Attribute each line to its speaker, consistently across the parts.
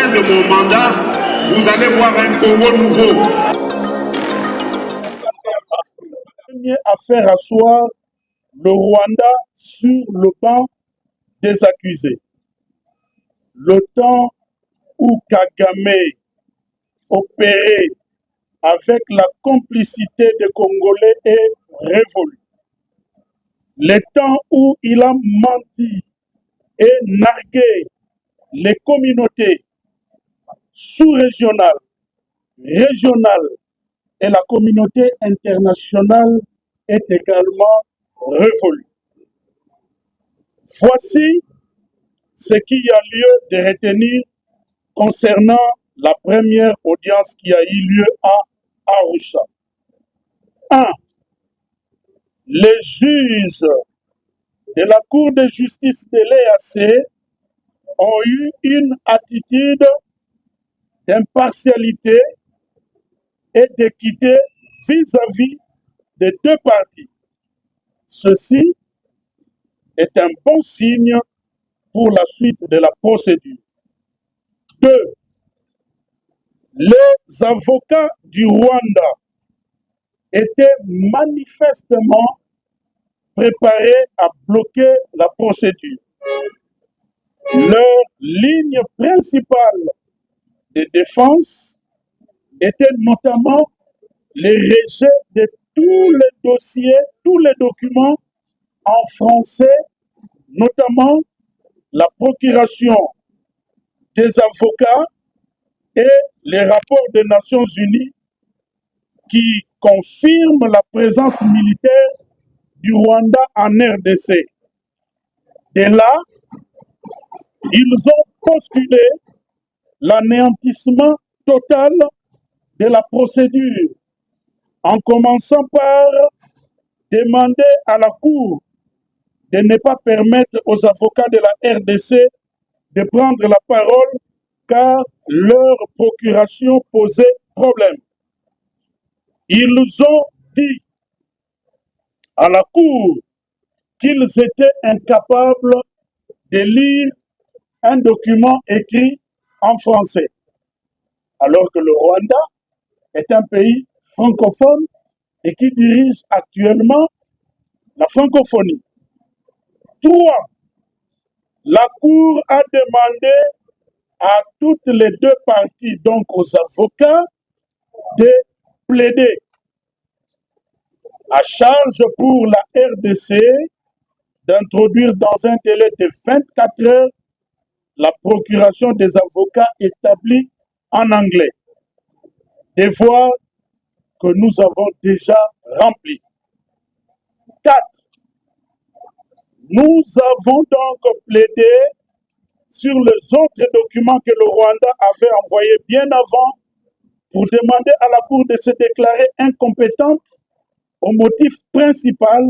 Speaker 1: fin de mon mandat, vous allez voir un Congo nouveau.
Speaker 2: À faire asseoir le Rwanda sur le banc des accusés. Le temps où Kagame opérait avec la complicité des Congolais est révolu. Le temps où il a menti et nargué les communautés sous-régionales, régionales et la communauté internationale est également révolue. Voici ce qu'il y a lieu de retenir concernant la première audience qui a eu lieu à Arusha. 1. Les juges de la Cour de justice de l'EAC ont eu une attitude d'impartialité et d'équité vis-à-vis des deux parties. Ceci est un bon signe pour la suite de la procédure. 2. Les avocats du Rwanda étaient manifestement préparés à bloquer la procédure. Leur ligne principale de défense était notamment le rejet de tous les dossiers, tous les documents en français, notamment la procuration des avocats et les rapports des Nations Unies qui confirment la présence militaire du Rwanda en RDC. De là, ils ont postulé l'anéantissement total de la procédure, en commençant par demander à la Cour de ne pas permettre aux avocats de la RDC de prendre la parole car leur procuration posait problème. Ils ont dit à la Cour qu'ils étaient incapables de lire un document écrit en français, alors que le Rwanda est un pays francophone et qui dirige actuellement la francophonie. 3. La Cour a demandé à toutes les deux parties, donc aux avocats, de plaider à charge pour la RDC d'introduire dans un délai de 24 heures la procuration des avocats établis en anglais, devoir que nous avons déjà rempli. 4. Nous avons donc plaidé sur les autres documents que le Rwanda avait envoyés bien avant pour demander à la Cour de se déclarer incompétente au motif principal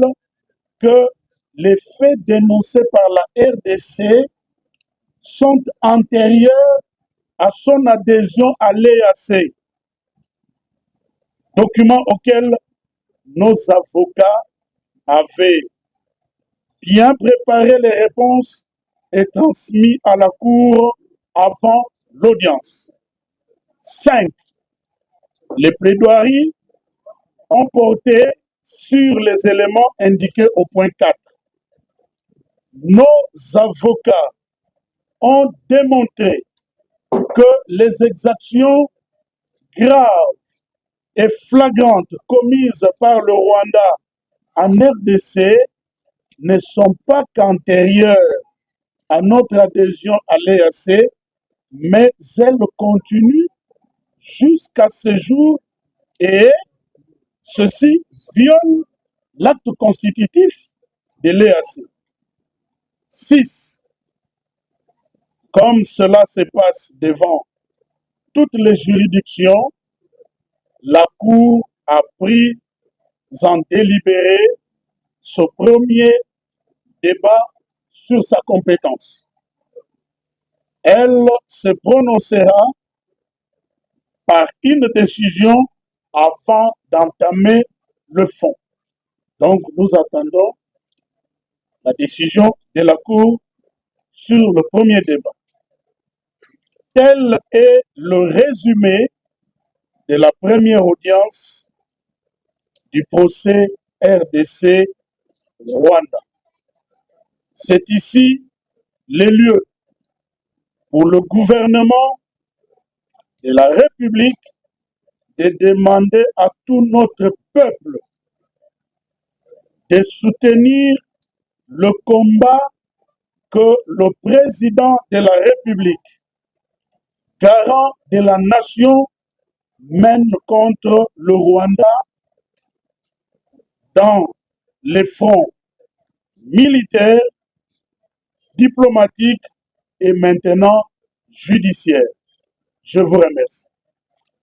Speaker 2: que les faits dénoncés par la RDC sont antérieurs à son adhésion à l'EAC, document auquel nos avocats avaient bien préparé les réponses et transmis à la Cour avant l'audience. 5. Les plaidoiries ont porté sur les éléments indiqués au point 4. Nos avocats ont démontré que les exactions graves et flagrantes commises par le Rwanda en RDC ne sont pas qu'antérieures à notre adhésion à l'EAC, mais elles continuent jusqu'à ce jour et ceci viole l'acte constitutif de l'EAC. 6. Comme cela se passe devant toutes les juridictions, la Cour a pris en délibéré ce premier débat sur sa compétence. Elle se prononcera par une décision avant d'entamer le fond. Donc, nous attendons la décision de la Cour sur le premier débat. Tel est le résumé de la première audience du procès RDC Rwanda. C'est ici les lieux pour le gouvernement de la République de demander à tout notre peuple de soutenir le combat que le président de la République, garant de la nation, mène contre le Rwanda dans les fronts militaires, diplomatiques et maintenant judiciaires. Je vous remercie.